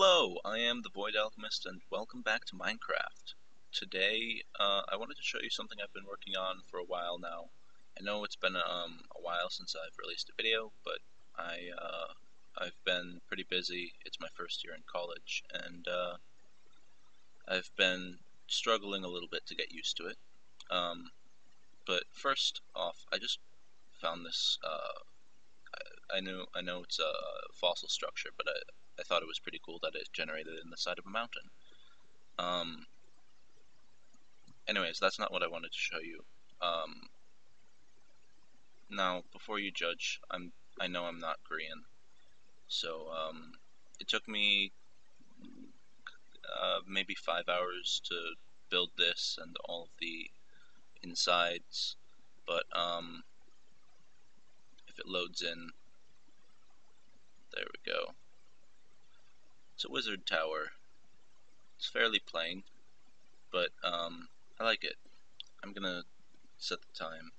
Hello, I am the Void Alchemist, and welcome back to Minecraft. Today, I wanted to show you something I've been working on for a while now. I know it's been a while since I've released a video, but I've been pretty busy. It's my first year in college, and I've been struggling a little bit to get used to it. But first off, I just found this. I know it's a fossil structure, but I thought it was pretty cool that it generated in the side of a mountain. Anyways, that's not what I wanted to show you. Now, before you judge, I know I'm not Grian, so it took me maybe 5 hours to build this and all of the insides, but if it loads in, there we go. It's a wizard tower. It's fairly plain, but I like it. I'm gonna set the time.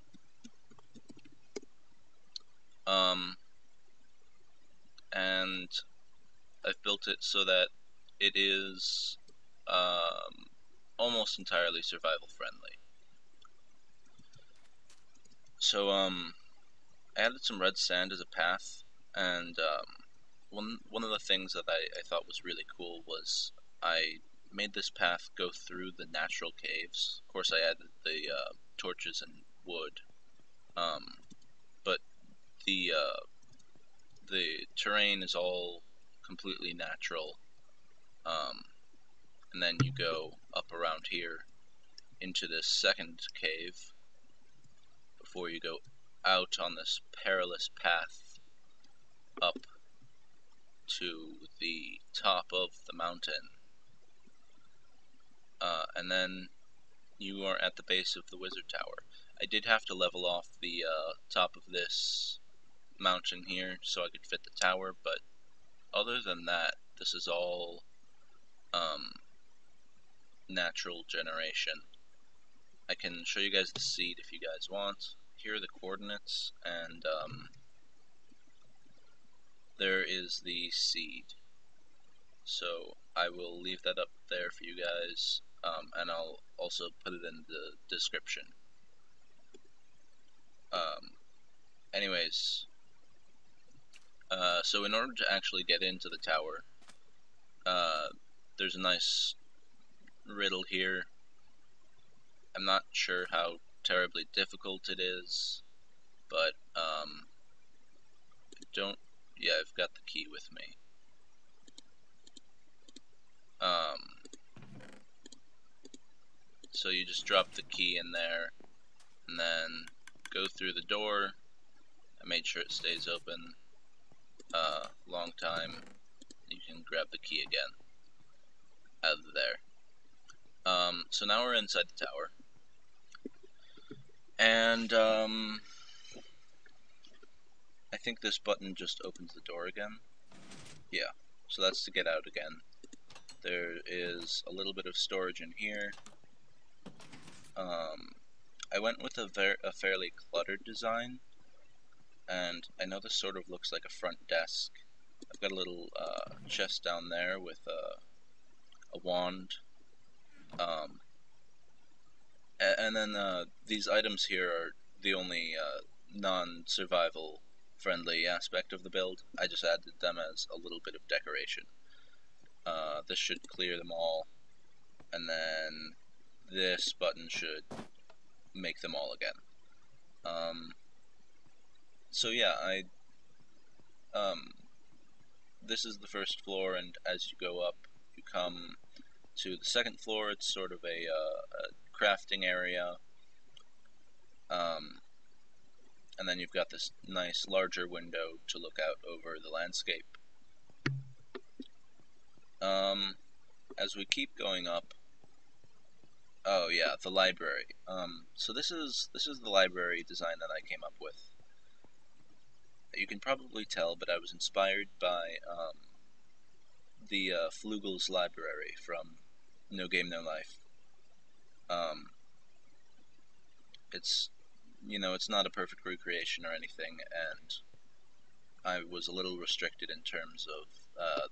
And I've built it so that it is almost entirely survival friendly. So I added some red sand as a path, and one of the things that I thought was really cool was I made this path go through the natural caves. Of course, I added the torches and wood, but the terrain is all completely natural, and then you go up around here into this second cave before you go out on this perilous path up to the top of the mountain, and then you are at the base of the wizard tower. I did have to level off the top of this mountain here so I could fit the tower, but other than that, this is all natural generation. I can show you guys the seed if you guys want. Here are the coordinates, and there is the seed. So I will leave that up there for you guys, and I'll also put it in the description. Anyways, so in order to actually get into the tower, there's a nice riddle here. I'm not sure how terribly difficult it is, but yeah, I've got the key with me. So you just drop the key in there, and then go through the door. I made sure it stays open a long time. You can grab the key again out of there. So now we're inside the tower, and I think this button just opens the door again. Yeah, so that's to get out again. There is a little bit of storage in here. I went with a fairly cluttered design, and I know this sort of looks like a front desk. I've got a little chest down there with a wand, and then these items here are the only non-survival friendly aspect of the build. I just added them as a little bit of decoration. This should clear them all, and then this button should make them all again. So yeah, this is the first floor, and as you go up, you come to the second floor. It's sort of a crafting area, and then you've got this nice larger window to look out over the landscape. As we keep going up, oh yeah, the library. So this is the library design that I came up with. You can probably tell, but I was inspired by the Flugel's library from No Game No Life. It's it's not a perfect recreation or anything, and I was a little restricted in terms of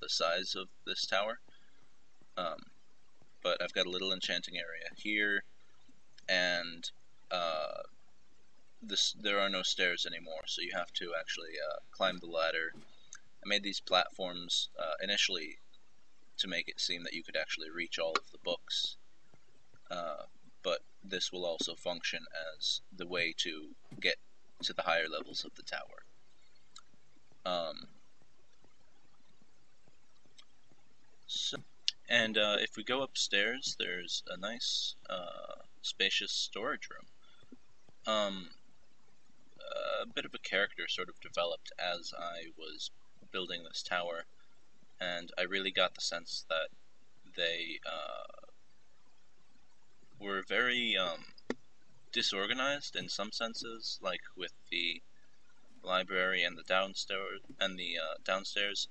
the size of this tower. But I've got a little enchanting area here, and there are no stairs anymore, so you have to actually climb the ladder. I made these platforms initially to make it seem that you could actually reach all of the books, but this will also function as the way to get to the higher levels of the tower. If we go upstairs, there's a nice, spacious storage room. A bit of a character sort of developed as I was building this tower, and I really got the sense that they were very disorganized in some senses, like with the library and the downstairs,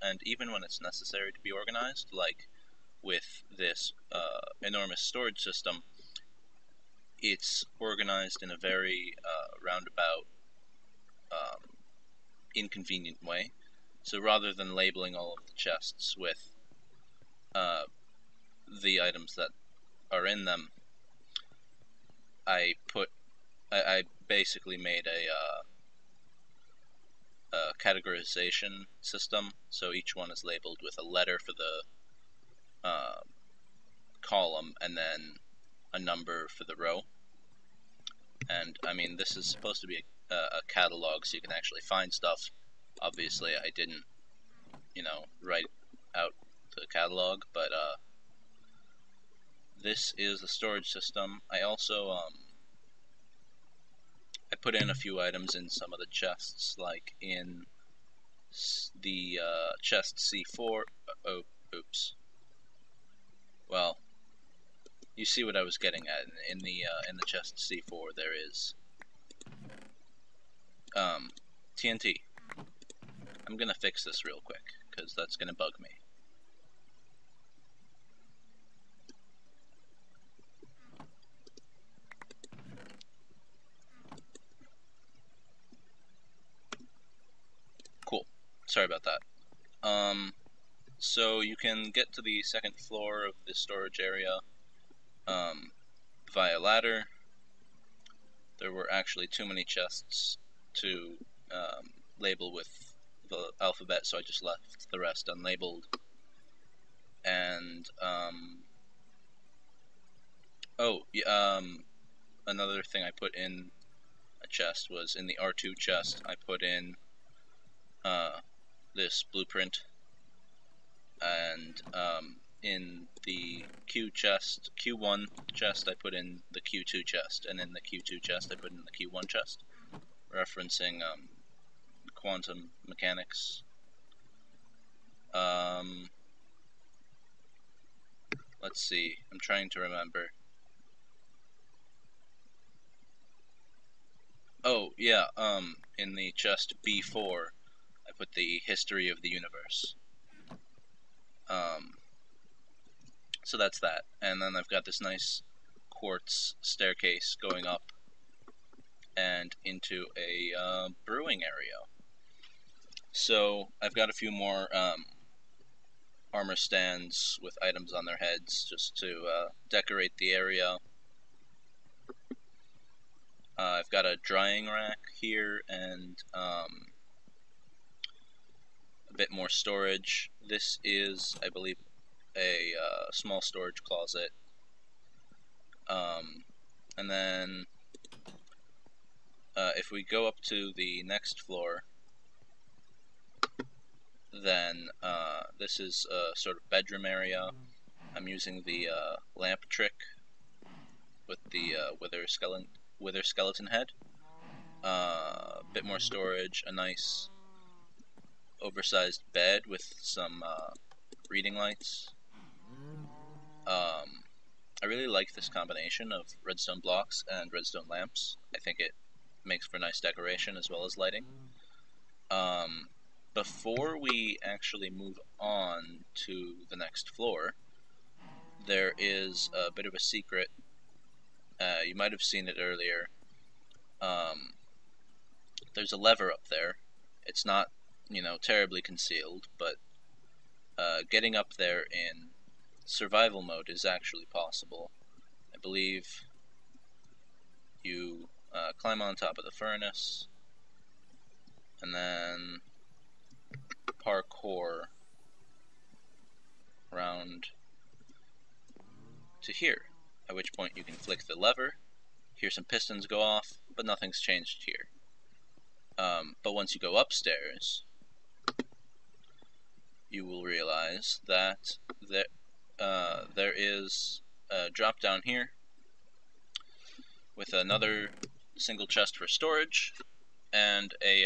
and even when it's necessary to be organized, like with this enormous storage system, it's organized in a very roundabout, inconvenient way. So rather than labeling all of the chests with the items that are in them, I basically made a categorization system, so each one is labeled with a letter for the column and then a number for the row. And I mean, this is supposed to be a catalog, so you can actually find stuff. Obviously, I didn't, write out the catalog, but this is a storage system. I also I put in a few items in some of the chests, like in the chest C4. Oh, oops. Well, you see what I was getting at. In the chest C4, there is TNT. I'm gonna fix this real quick because that's gonna bug me. Cool. Sorry about that. So you can get to the second floor of the storage area via ladder. There were actually too many chests to label with the alphabet, so I just left the rest unlabeled. And another thing I put in a chest was in the R2 chest. I put in this blueprint, and in the Q1 chest, I put in the Q2 chest, and in the Q2 chest, I put in the Q1 chest, referencing quantum mechanics. Let's see, I'm trying to remember. Oh, yeah, in the chest B4, I put the history of the universe. So that's that. And then I've got this nice quartz staircase going up and into a brewing area. So I've got a few more armor stands with items on their heads just to decorate the area. I've got a drying rack here and a bit more storage. This is, I believe, a small storage closet. And then if we go up to the next floor, then this is a sort of bedroom area. I'm using the lamp trick with the wither skeleton head. A bit more storage, a nice oversized bed with some reading lights. I really like this combination of redstone blocks and redstone lamps. I think it makes for nice decoration as well as lighting. Before we actually move on to the next floor, there is a bit of a secret. You might have seen it earlier. There's a lever up there. It's not, terribly concealed, but getting up there in survival mode is actually possible. I believe you climb on top of the furnace, and then parkour around to here, at which point you can flick the lever, hear some pistons go off, but nothing's changed here. But once you go upstairs, you will realize that there is a drop down here with another single chest for storage, and a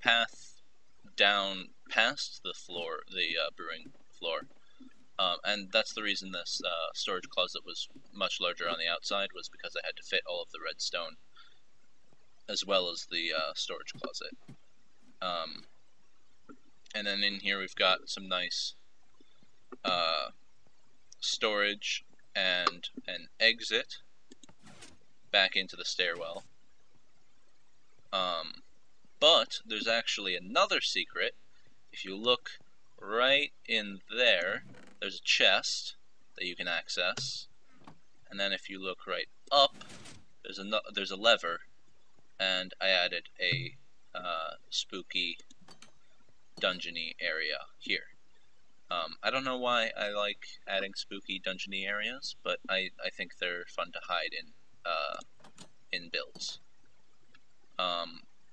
path down past the floor, the brewing floor. And that's the reason this storage closet was much larger on the outside, was because I had to fit all of the redstone as well as the storage closet. And then in here we've got some nice storage and an exit back into the stairwell. But there's actually another secret. If you look right in there, there's a chest that you can access, and then if you look right up, there's a lever, and I added a spooky dungeony area here. I don't know why I like adding spooky dungeony areas, but I think they're fun to hide in builds.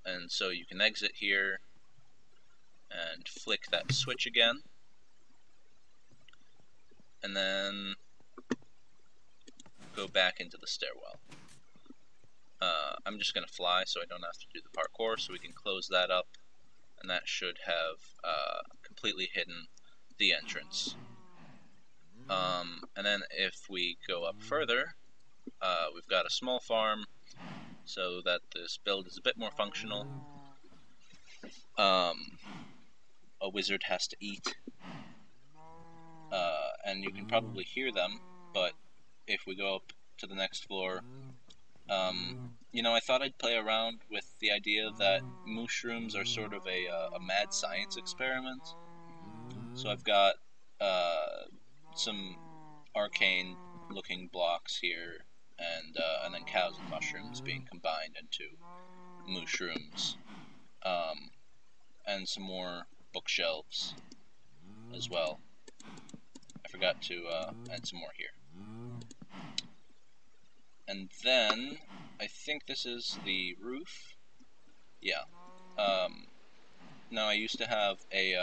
And so you can exit here and flick that switch again, and then go back into the stairwell. I'm just going to fly so I don't have to do the parkour, so we can close that up, and that should have completely hidden the entrance. And then if we go up further, we've got a small farm, so that this build is a bit more functional. A wizard has to eat, and you can probably hear them, but if we go up to the next floor, you know, I thought I'd play around with the idea that mushrooms are sort of a mad science experiment. So I've got some arcane looking blocks here, and then cows and mushrooms being combined into mushrooms, and some more bookshelves as well. I forgot to add some more here. And then I think this is the roof. Yeah. Now I used to have an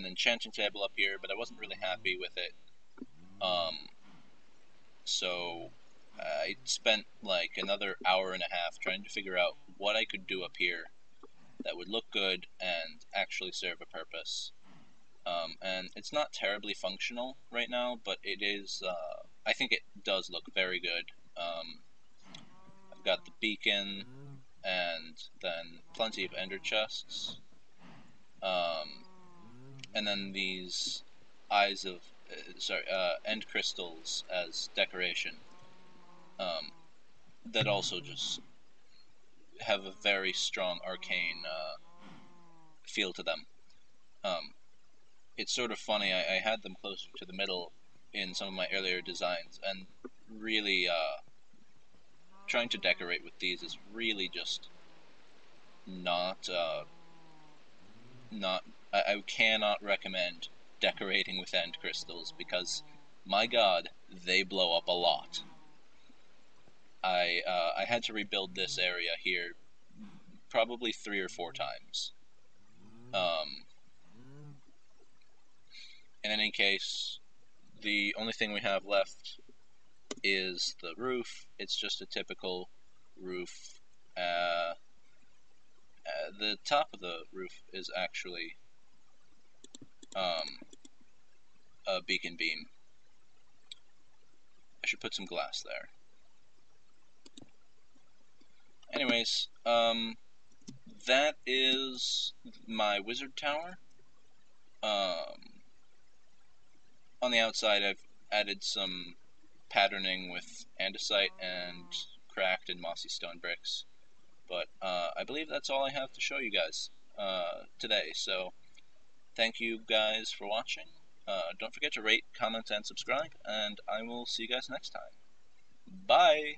enchanting table up here, but I wasn't really happy with it. So I spent like another hour and a half trying to figure out what I could do up here that would look good and actually serve a purpose. And it's not terribly functional right now, but it is, I think it does look very good. I've got the beacon, and then plenty of ender chests, and then these end crystals as decoration, that also just have a very strong arcane feel to them. It's sort of funny, I had them closer to the middle in some of my earlier designs, and really trying to decorate with these is really just I cannot recommend decorating with end crystals, because my god, they blow up a lot. I had to rebuild this area here probably 3 or 4 times. In any case, the only thing we have left is the roof. It's just a typical roof. The top of the roof is actually a beacon beam. I should put some glass there. Anyways, that is my wizard tower. On the outside, I've added some patterning with andesite and cracked and mossy stone bricks. But I believe that's all I have to show you guys. today. So thank you guys for watching. Don't forget to rate, comment, and subscribe, and I will see you guys next time. Bye!